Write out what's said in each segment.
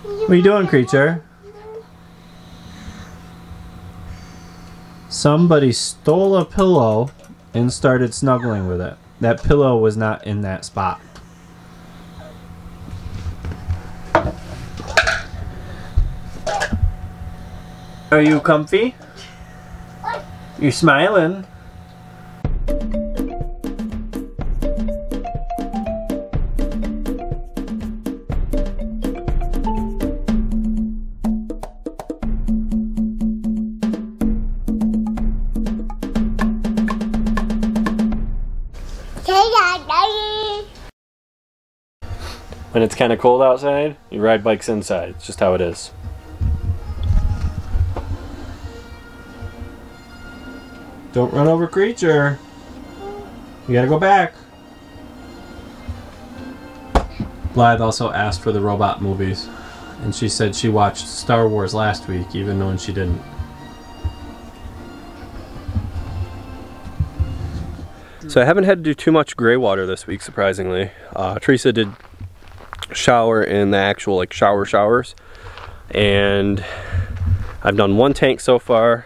What are you doing, creature? Somebody stole a pillow and started snuggling with it. That pillow was not in that spot. Are you comfy? You're smiling. When it's kind of cold outside, you ride bikes inside. It's just how it is. Don't run over creature. You gotta go back. Blythe also asked for the robot movies, and she said she watched Star Wars last week, even knowing she didn't. So I haven't had to do too much gray water this week, surprisingly. Teresa did shower in the actual showers, and I've done one tank so far.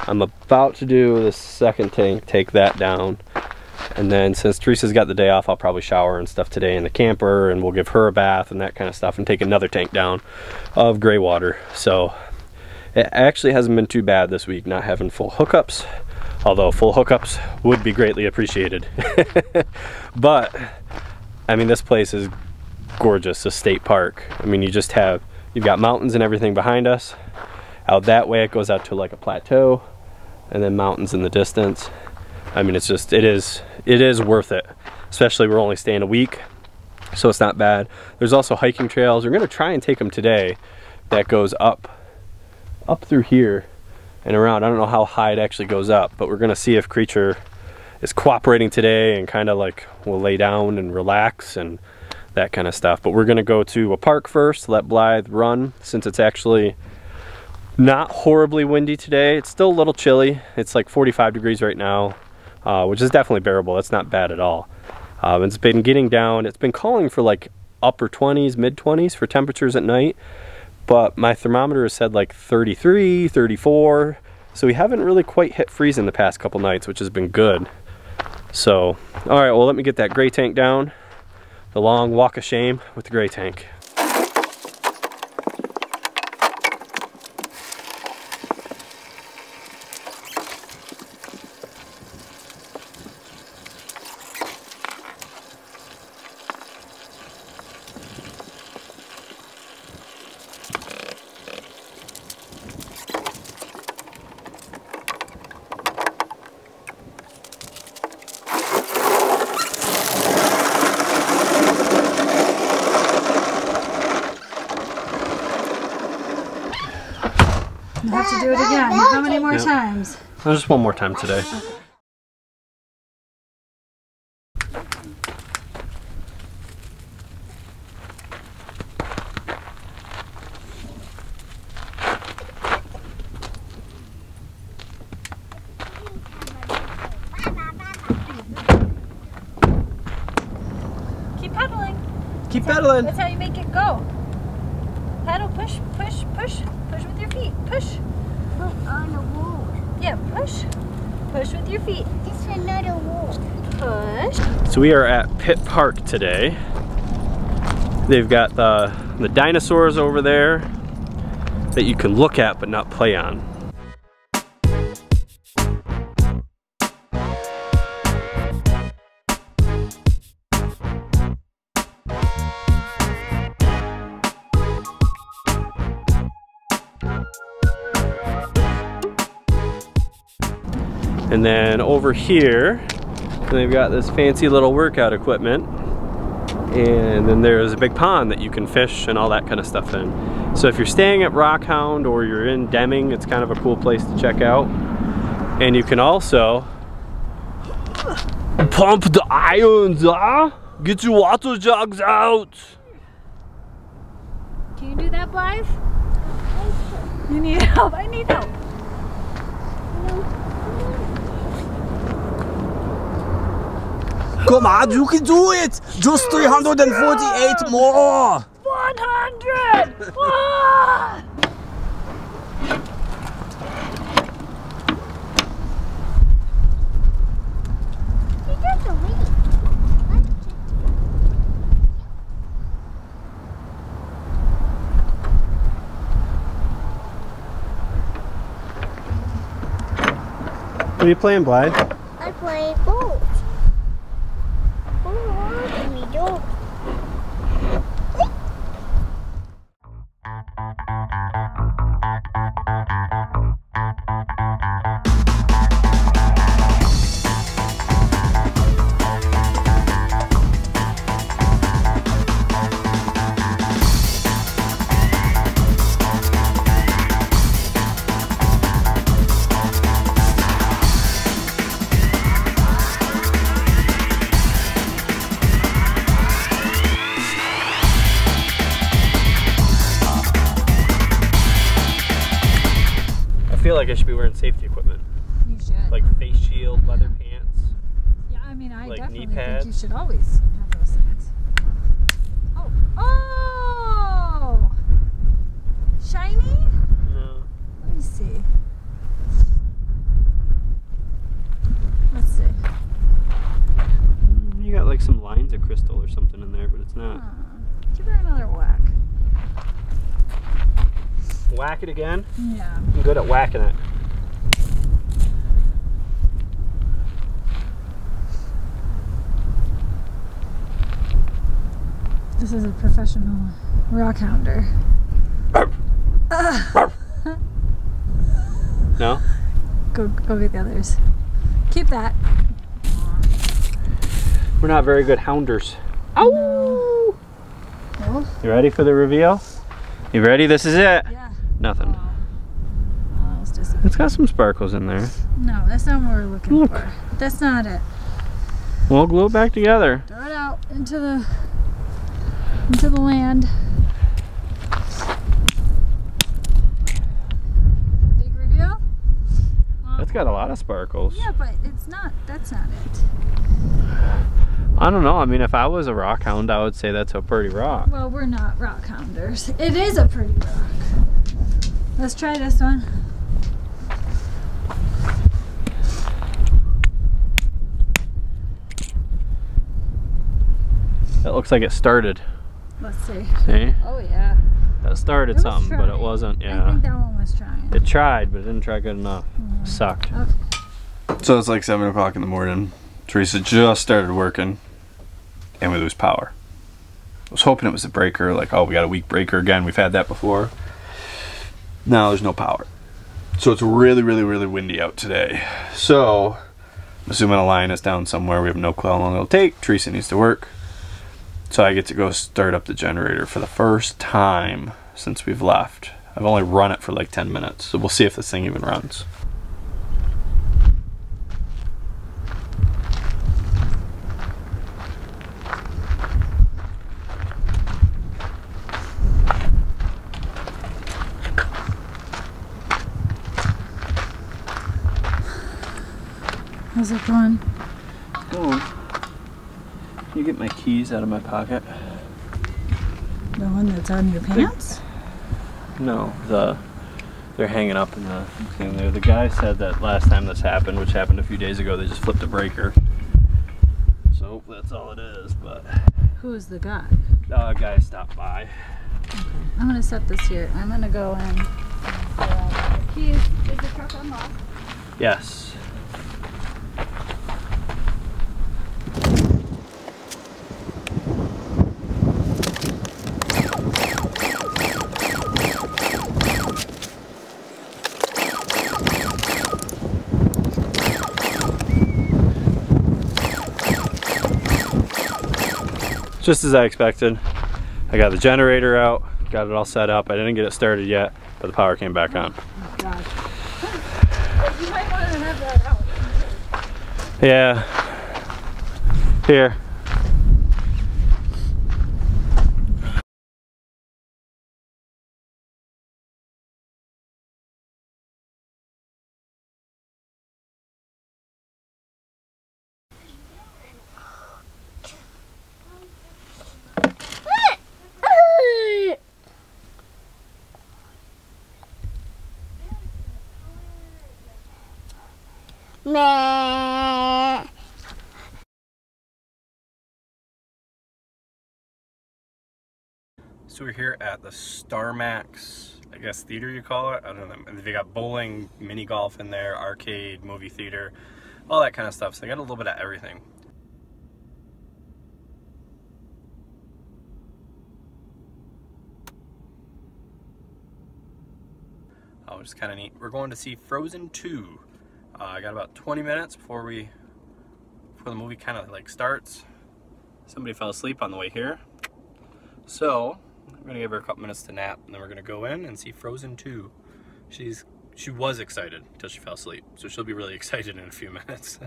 I'm about to do the second tank, take that down, and then since Teresa's got the day off, I'll probably shower and stuff today in the camper, and we'll give her a bath and that kind of stuff, and take another tank down of gray water. So it actually hasn't been too bad this week not having full hookups, although full hookups would be greatly appreciated. But I mean, this place is gorgeous, a state park. I mean, you've got mountains and everything behind us. Out that way it goes out to like a plateau, and then mountains in the distance. I mean, it's just, it is worth it. Especially we're only staying a week, so it's not bad. There's also hiking trails. We're gonna try and take them today. That goes up through here and around. I don't know how high it actually goes up, but we're gonna see if creature is cooperating today, and kind of like we'll lay down and relax and that kind of stuff. But we're gonna go to a park first, let Blythe run, since it's actually not horribly windy today. It's still a little chilly. It's like 45 degrees right now, which is definitely bearable. That's not bad at all. It's been getting down. It's been calling for like upper 20s, mid 20s for temperatures at night, but my thermometer has said like 33, 34. So we haven't really quite hit freezing the past couple nights, which has been good. So, all right, well, let me get that gray tank down. The long walk of shame with the gray tank. We'll have to do it again. How many more times? Just one more time today. Keep pedaling. Keep pedaling. That's how you make it go. Pedal, push, push, push. Push with your feet. Push. Put on the wall. Yeah, push. Push with your feet. It's another wall. Push. So we are at Pitt Park today. They've got the dinosaurs over there that you can look at but not play on. And then over here, they've got this fancy little workout equipment. And then there's a big pond that you can fish and all that kind of stuff in. So if you're staying at Rockhound or you're in Deming, it's kind of a cool place to check out. And you can also pump the irons, huh? Get your water jugs out. Can you do that, Blythe? You need help. I need help. Come on, you can do it! Just 348 more! 100! Ah! You got the lead. What are you playing, Blythe? I play boat. Oh, we don't. I feel like I should be wearing safety equipment. You should. Like face shield, leather pants. Yeah, I mean, I like definitely knee pads. think you should always have those things. Oh. Oh! Shiny? No. Let me see. Let's see. You got like some lines of crystal or something in there, but it's not. Give her another whack. Whack it again? Yeah. I'm good at whacking it. This is a professional rockhounder. No? Go get the others. Keep that. We're not very good hounders. Ow! No. You ready for the reveal? You ready? This is it. Yeah. Nothing. Oh, that was disappointing. It's got some sparkles in there. No, that's not what we're looking Look. for. That's not it. We'll glue it back together. Throw it out into the land. Big reveal? Well, That's got a lot of sparkles. yeah, but it's not. That's not it. I don't know. I mean, if I was a rock hound, I would say that's a pretty rock. Well, we're not rock hounders. It is a pretty rock. Let's try this one. It looks like it started. Let's see. See? Oh yeah. That started It was something, but it trying. wasn't. I Yeah. think that one was trying. It tried, but it didn't try good enough. Sucked. Okay. So it's like 7 o'clock in the morning. Teresa just started working and we lose power. I was hoping it was a breaker, like, oh, we got a weak breaker again. We've had that before. Now there's no power. So it's really, really, really windy out today. So I'm assuming a line is down somewhere. We have no clue how long it'll take. Teresa needs to work. So I get to go start up the generator for the first time since we've left. I've only run it for like 10 minutes. So we'll see if this thing even runs. How's it going? Oh. You get my keys out of my pocket? The one that's on your pants? No, they're hanging up in the thing there. The guy said that last time this happened, which happened a few days ago, they just flipped a breaker. So that's all it is, but Who is the guy? a guy stopped by. Okay. I'm gonna set this here. I'm gonna go and grab the keys. Is the truck unlocked? Yes. Just as I expected. I got the generator out, got it all set up. I didn't get it started yet, but the power came back on. Oh God. You might want to have that out. Yeah. Here. Meh. So we're here at the Star Max, I guess theater you call it. I don't know. They got bowling, mini golf in there, arcade, movie theater, all that kind of stuff. So they got a little bit of everything. Oh, which is kind of neat. We're going to see Frozen 2. I got about 20 minutes before the movie kind of like starts. Somebody fell asleep on the way here. So I'm gonna give her a couple minutes to nap, and then we're gonna go in and see Frozen 2. She was excited until she fell asleep, so she'll be really excited in a few minutes.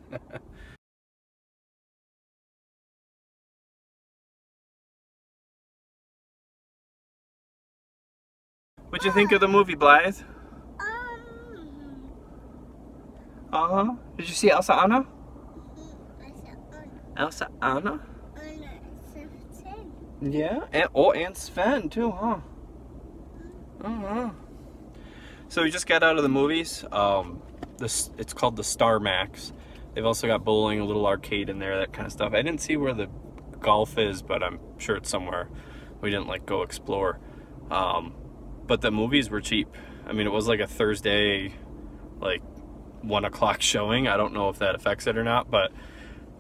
What'd you think of the movie, Blythe? Did you see Elsa Anna? Elsa Anna? Yeah, and Sven too, huh? So we just got out of the movies. It's called the Star Max. They've also got bowling, a little arcade in there, that kind of stuff. I didn't see where the golf is, but I'm sure it's somewhere. We didn't like go explore. But the movies were cheap. I mean, it was like a Thursday, like 1 o'clock showing. I don't know if that affects it or not, but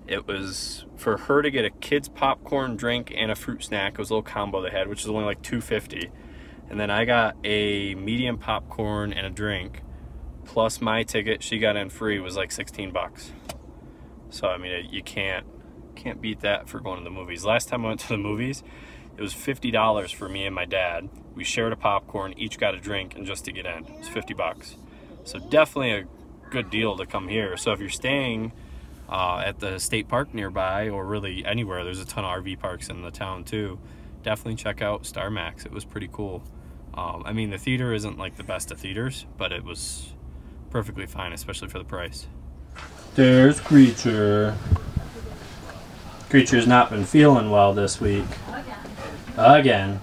it was for her to get a kid's popcorn drink and a fruit snack. It was a little combo they had, which is only like $2.50. And then I got a medium popcorn and a drink, plus my ticket. She got in free, was like 16 bucks. So I mean, you can't beat that for going to the movies. Last time I went to the movies, it was $50 for me and my dad. We shared a popcorn, each got a drink, and just to get in, it's 50 bucks. So definitely a good deal to come here. So if you're staying at the state park nearby, or really anywhere, there's a ton of RV parks in the town too, definitely check out Star Max. It was pretty cool. I mean, the theater isn't like the best of theaters, but it was perfectly fine, especially for the price. There's Creature. Creature's not been feeling well this week. Again.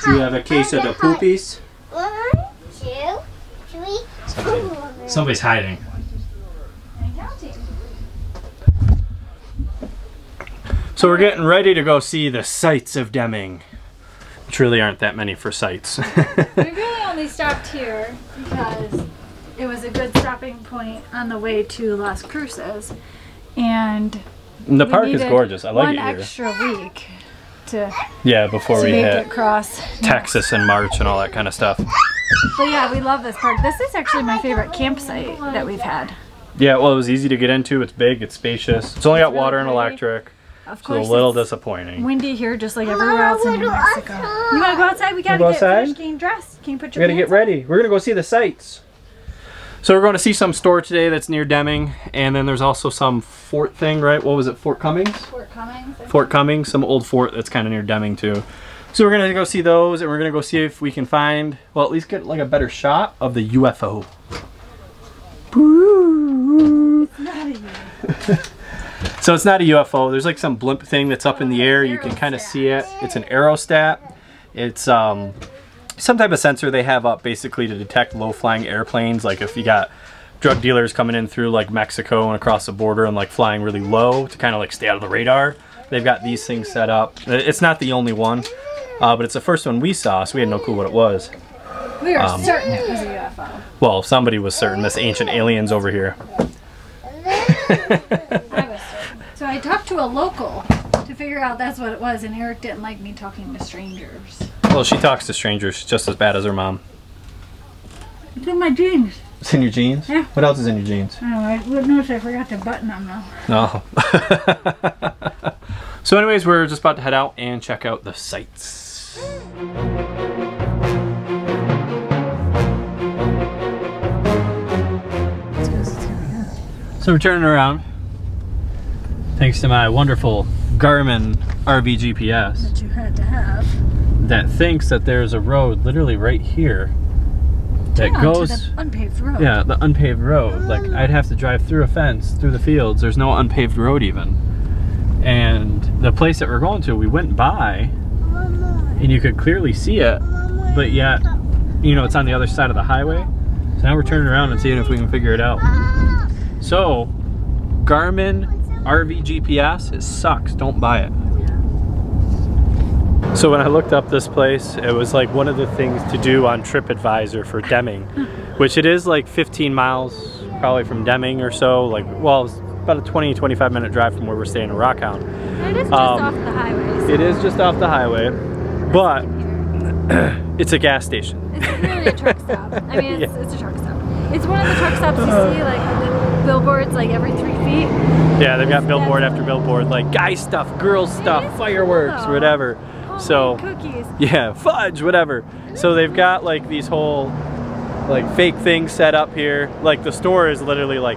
Do you have a case of the poopies? 1, 2, 3, 4. Somebody's hiding. So we're getting ready to go see the sights of Deming, which really aren't that many for sights. We really only stopped here because it was a good stopping point on the way to Las Cruces, and the park is gorgeous. I like it here. One extra week to before we make hit it across Texas in March and all that kind of stuff. But yeah, we love this park. This is actually my favorite campsite that we've had. Yeah, well, it was easy to get into. It's big. It's spacious. It's only got water and electric. Of course, so a little disappointing. Windy here, just like everywhere else in New Mexico. You want to go outside? We gotta get finished getting dressed. Can you put your We gotta get ready. We're gonna go see the sights. So we're going to see some store today that's near Deming, and then there's also some fort thing, right? What was it? Fort Cummings? Fort Cummings. Fort Cummings, some old fort that's kind of near Deming too. So we're gonna go see those, and we're gonna go see if we can find, well, at least get like a better shot of the UFO. It's not a UFO. So it's not a UFO. There's like some blimp thing that's up in the air. You can kind of see it. It's an aerostat. It's some type of sensor they have up basically to detect low-flying airplanes. Like if you got drug dealers coming in through like Mexico and across the border and like flying really low to kind of like stay out of the radar, they've got these things set up. It's not the only one, but it's the first one we saw, so we had no clue what it was. We were certain it was a UFO. Well, somebody was certain. This ancient aliens over here. I was certain. So I talked to a local to figure out that's what it was, and Eric didn't like me talking to strangers. Well, she talks to strangers just as bad as her mom. It's in my jeans. It's in your jeans? Yeah. What else is in your jeans? I don't know. I noticed I forgot to button them though. No. So anyways, we're just about to head out and check out the sights. So we're turning around, thanks to my wonderful Garmin RV GPS. That you had to have. That thinks that there's a road literally right here that goes to the unpaved road. Yeah, the unpaved road. Like I'd have to drive through a fence, through the fields. There's no unpaved road even. And the place that we're going to, we went by, and you could clearly see it, but yet, you know, it's on the other side of the highway. So now we're turning around and seeing if we can figure it out. So, Garmin RV GPS, it sucks. Don't buy it. So when I looked up this place, it was like one of the things to do on TripAdvisor for Deming, which it is like 15 miles probably from Deming or so. Like, well, it's about a 20-25 minute drive from where we're staying in Rockhound. It is just off the highway. So it is just off the highway, but it's a gas station. It's really a truck stop. I mean, it's a truck stop. It's one of the truck stops you see, like the billboards, like every 3 feet. Yeah, they've got billboard after billboard, like guy stuff, girl stuff, fireworks, cool, whatever. So cookies. Yeah, fudge, whatever. So they've got like these whole like fake things set up here. Like the store is literally like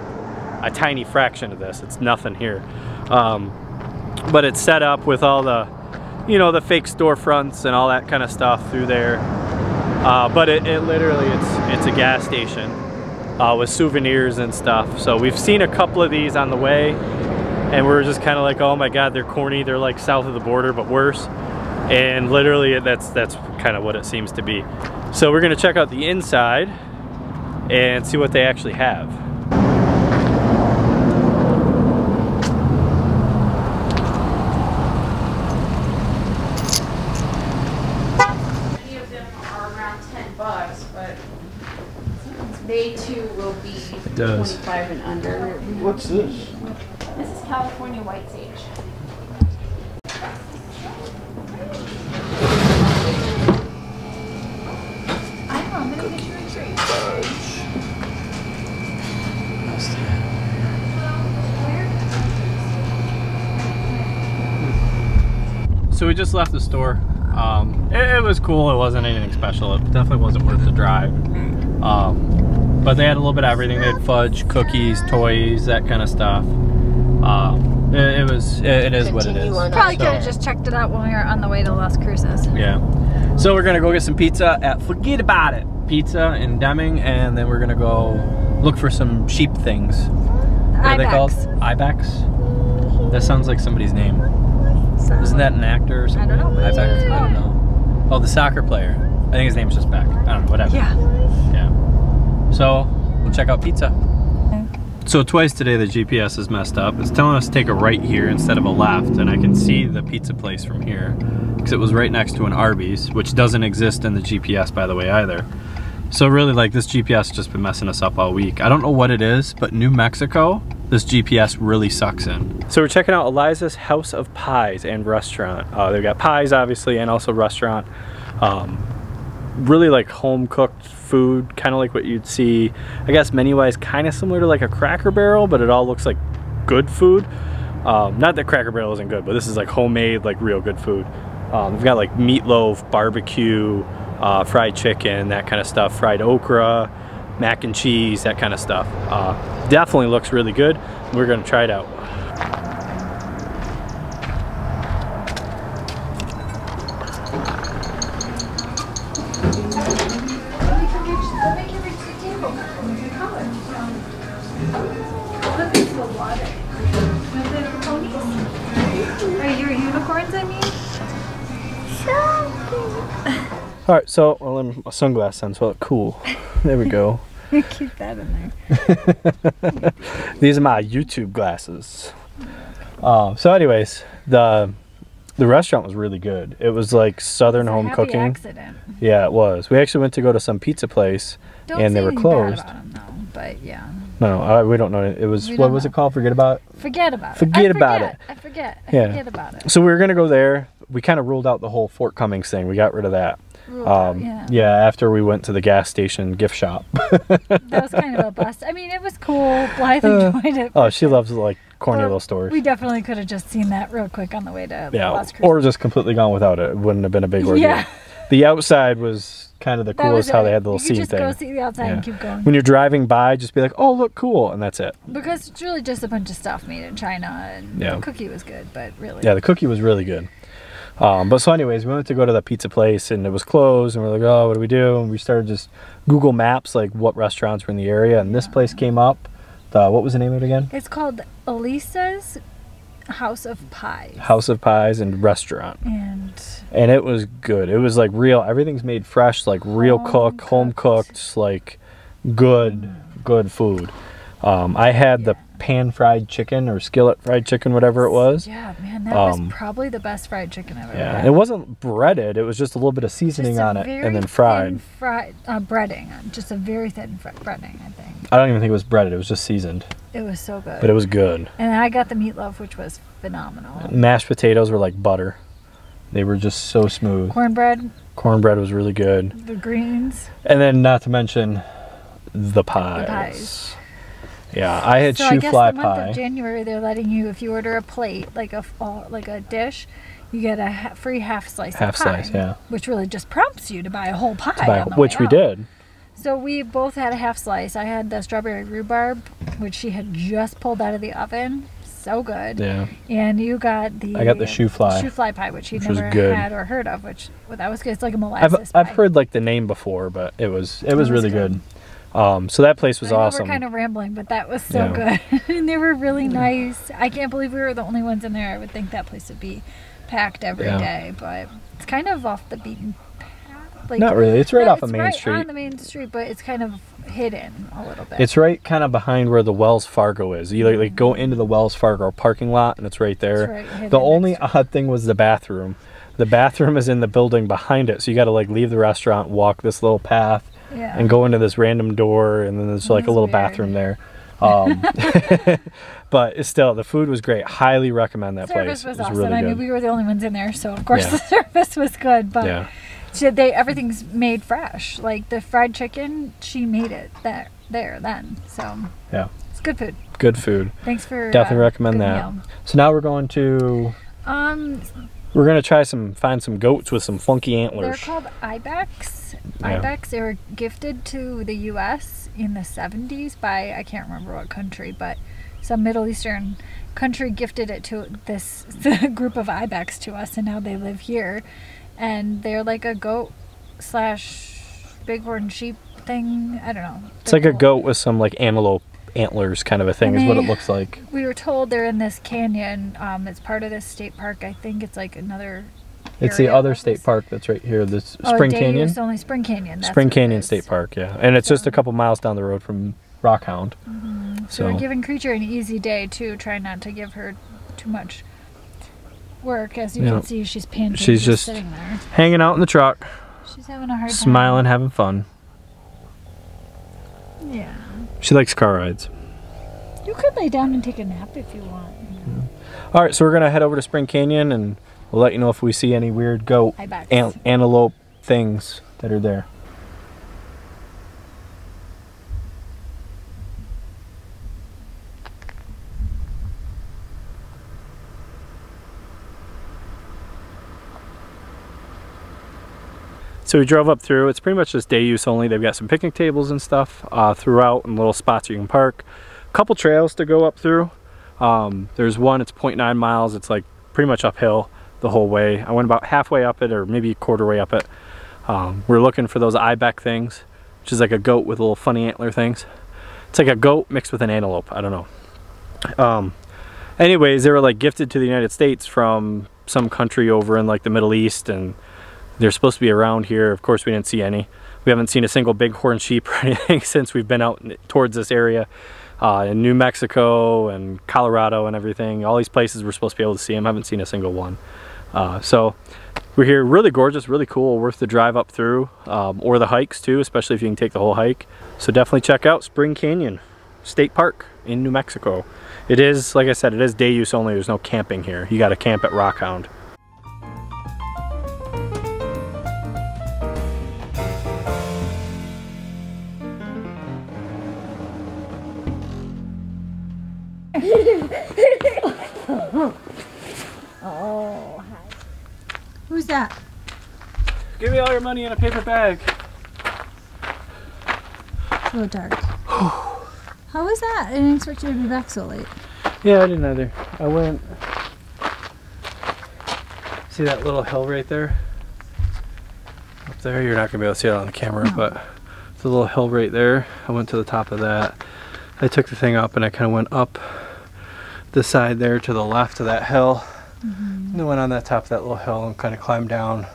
a tiny fraction of this. It's nothing here. But it's set up with all the, you know, the fake storefronts and all that kind of stuff through there. But it literally, it's a gas station with souvenirs and stuff. So we've seen a couple of these on the way, and we're just kind of like, oh my God, they're corny. They're like south of the border, but worse. And literally that's kind of what it seems to be. So we're gonna check out the inside and see what they actually have. Many of them are around $10, but they too will be 25 and under. What's this? This is California white sage. So we just left the store. It was cool. It wasn't anything special. It definitely wasn't worth the drive. But they had a little bit of everything. They had fudge, cookies, toys, that kind of stuff. It is what it is. Probably could have just checked it out when we were on the way to Las Cruces. Yeah. So we're gonna go get some pizza at Forget About It Pizza in Deming, and then we're gonna go look for some sheep things. What are they called? Ibex? That sounds like somebody's name. Isn't that an actor or something? I don't know. Ibex? I don't know. Oh, the soccer player. I think his name's just Beck. I don't know, whatever. Yeah. Yeah. So, we'll check out pizza. So twice today the GPS is messed up. It's telling us to take a right here instead of a left, and I can see the pizza place from here because it was right next to an Arby's, which doesn't exist in the GPS, by the way, either. So really, like, this GPS has just been messing us up all week. I don't know what it is, but New Mexico, this GPS really sucks in. So we're checking out Elisa's House of Pies and restaurant. They've got pies, obviously, and also restaurant. Really like home cooked food, kind of like what you'd see, I guess menu-wise, kind of similar to like a Cracker Barrel, but it all looks like good food. Not that Cracker Barrel isn't good, but this is like homemade, like real good food. We've got like meatloaf, barbecue, fried chicken, that kind of stuff, fried okra, mac and cheese, that kind of stuff. Definitely looks really good. We're gonna try it out. Are your unicorns, I mean? All right, so well, my sunglasses on, so I look cool. There we go. Keep that in there. These are my YouTube glasses. So anyways, the restaurant was really good. It was like Southern home cooking. Accident. Yeah, it was. We actually went to go to some pizza place, and they were closed. Bad about them, though, but yeah. No, we don't know. It was, what was it called? Forget about it? Forget about it. Forget about it. I forget about it. So we were gonna go there. We kind of ruled out the whole Fort Cummings thing. We got rid of that. Yeah, after we went to the gas station gift shop. That was kind of a bust. I mean, it was cool. Blythe enjoyed it. Oh, she loves like corny little stores. We definitely could have just seen that real quick on the way to Las Cruces. Or just completely gone without it. It wouldn't have been a big ordeal. Yeah. The outside was kind of the coolest, how they had the little scene thing. You just go see the outside and keep going. When you're driving by, just be like, oh, look, cool, and that's it. Because it's really just a bunch of stuff made in China, and the cookie was good, but really. Yeah, the cookie was really good. But so anyways, we went to go to the pizza place, and it was closed, and we're like, oh, what do we do? And we started just Google Maps, like what restaurants were in the area, and this place came up. What was the name of it again? It's called Elisa's House of Pies. House of Pies and Restaurant. And it was good. It was like real, everything's made fresh, like real home cooked, like good food. I had the pan fried chicken or skillet fried chicken, whatever it was. Yeah, man, that was probably the best fried chicken I've ever had. It wasn't breaded. It was just a little bit of seasoning on it and then fried. Breading, just a very thin breading, I think. I don't even think it was breaded. It was just seasoned. It was so good. But it was good. And I got the meatloaf, which was phenomenal. Mashed potatoes were like butter. They were just so smooth. Cornbread. Cornbread was really good. The greens. And then not to mention the pies. Yeah, I had shoe fly the pie. month of January, they're letting you, if you order a plate, like a dish, you get a free half slice of pie. Half slice, yeah. Which really just prompts you to buy a whole pie. Which we did. So we both had a half slice. I had the strawberry rhubarb, which she had just pulled out of the oven. So good. Yeah. And you got I got the shoe fly. Shoe fly pie, which you'd never had or heard of, that was good. It's like a molasses pie. I've heard like the name before, but it was really good. So that place was awesome. We're kind of rambling, but that was so good. And they were really nice. I can't believe we were the only ones in there. I would think that place would be packed every day, but it's kind of off the beaten path. Like, not really. It's right off of Main Street. It's right on the main street, but it's kind of hidden a little bit. It's right kind of behind where the Wells Fargo is. You like go into the Wells Fargo parking lot, and it's right there. It's right, the only odd thing was the bathroom. The bathroom is in the building behind it, so you got to like leave the restaurant, walk this little path. Yeah. And go into this random door, and then there's like a little bathroom there. But it's still, the food was great. Highly recommend that place. Service was awesome. Really good. I mean, we were the only ones in there, so of course the service was good. But everything's made fresh. Like the fried chicken, she made it there then. So yeah, it's good food. Good food. Thanks for definitely recommend that. Meal. So now we're going to. We're gonna find some goats with some funky antlers. They're called ibex. Ibex. They were gifted to the U.S. in the 70s by, I can't remember what country, but some Middle Eastern country gifted it to this group of ibex to us, and now they live here. And they're like a goat / bighorn sheep thing. I don't know. It's like a goat with some like antelope antlers kind of a thing is what it looks like. We were told they're in this canyon. It's part of this state park. I think it's like another. It's the other state park that's right here. This Spring Canyon. It's only Spring Canyon. Spring Canyon State Park, yeah, and it's just a couple miles down the road from Rockhound. So we're giving Creature an easy day too. Try not to give her too much work. As you can see, she's panting. She's just sitting there, hanging out in the truck. She's having a hard time. Smiling, having fun. Yeah. She likes car rides. You could lay down and take a nap if you want. All right, so we're gonna head over to Spring Canyon, and we'll let you know if we see any weird goat, antelope things that are there. So we drove up through. It's pretty much just day use only. They've got some picnic tables and stuff throughout, and little spots you can park. A couple trails to go up through. There's one, it's 0.9 miles. It's like pretty much uphill the whole way. I went about halfway up it, or maybe a quarter way up it. We're looking for those ibex things, which is like a goat with little funny antler things. It's like a goat mixed with an antelope. I don't know. Anyways, they were like gifted to the United States from some country over in like the Middle East, and they're supposed to be around here. Of course, we didn't see any. We haven't seen a single bighorn sheep or anything since we've been out towards this area. In New Mexico and Colorado and everything. All these places we're supposed to be able to see them. I haven't seen a single one. So we're here. Really gorgeous, really cool, worth the drive up through, or the hikes too, especially if you can take the whole hike. So definitely check out Spring Canyon State Park in New Mexico. It is, like I said, it is day use only. There's no camping here. You got to camp at Rockhound. Oh, hi. Who's that? Give me all your money in a paper bag. It's a little dark. How was that? I didn't expect you to be back so late. Yeah, I didn't either. I went. See that little hill right there? Up there, you're not gonna be able to see it on the camera, but it's a little hill right there. I went to the top of that. I took the thing up and I kind of went up the side there to the left of that hill. And then went on that top of that little hill and kind of climbed down,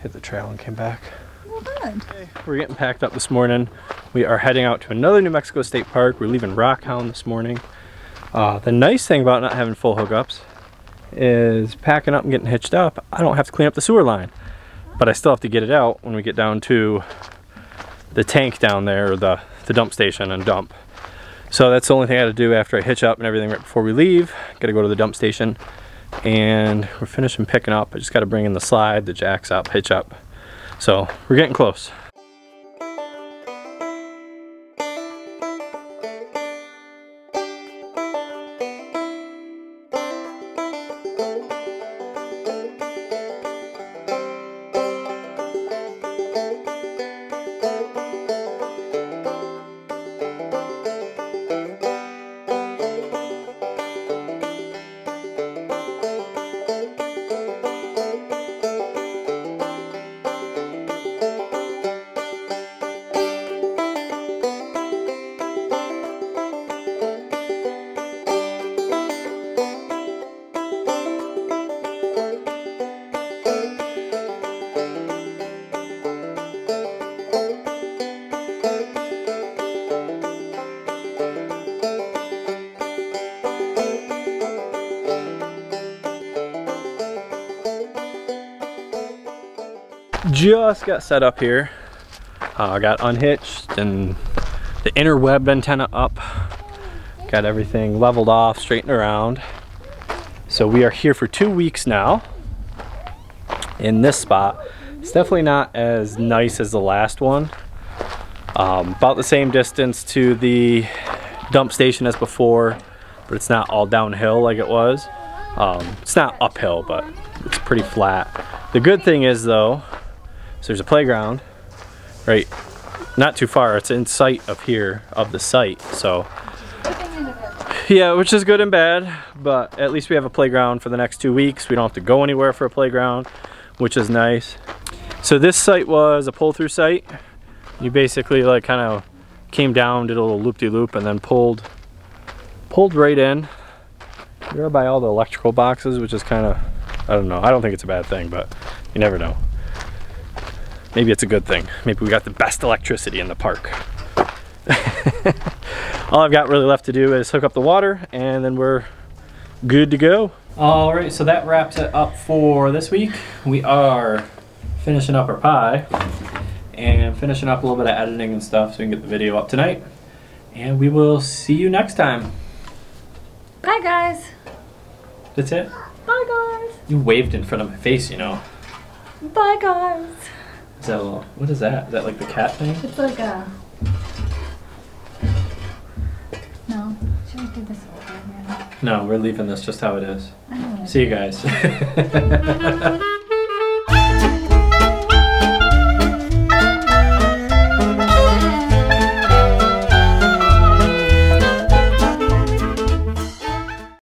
hit the trail and came back. Well, good. We're getting packed up this morning. We are heading out to another New Mexico State Park. We're leaving Rockhound this morning. The nice thing about not having full hookups is packing up and getting hitched up, I don't have to clean up the sewer line. But I still have to get it out when we get down to the tank down there, or the dump station, and dump. So that's the only thing I got to do after I hitch up and everything right before we leave. Got to go to the dump station, and we're finishing picking up. I just got to bring in the slide, the jacks up, hitch up. So we're getting close. Just got set up here. I got unhitched and the inner web antenna up. Got everything leveled off, straightened around. So we are here for 2 weeks now in this spot. It's definitely not as nice as the last one. About the same distance to the dump station as before, but it's not all downhill like it was. It's not uphill, but it's pretty flat. The good thing is though, so there's a playground, right, not too far. It's in sight of here, of the site, so. Yeah, which is good and bad, but at least we have a playground for the next 2 weeks. We don't have to go anywhere for a playground, which is nice. So this site was a pull-through site. You basically like kind of came down, did a little loop-de-loop, and then pulled right in. You're by all the electrical boxes, which is kind of, I don't know. I don't think it's a bad thing, but you never know. Maybe it's a good thing. Maybe we got the best electricity in the park. All I've got really left to do is hook up the water, and then we're good to go. All right, so that wraps it up for this week. We are finishing up our pie and finishing up a little bit of editing and stuff so we can get the video up tonight. And we will see you next time. Bye, guys. That's it? Bye, guys. You waved in front of my face, you know. Bye, guys. Is that a little, what is that? Is that like the cat thing? It's like a... No. Should we do this over again? No, we're leaving this just how it is. I don't want to. See you guys.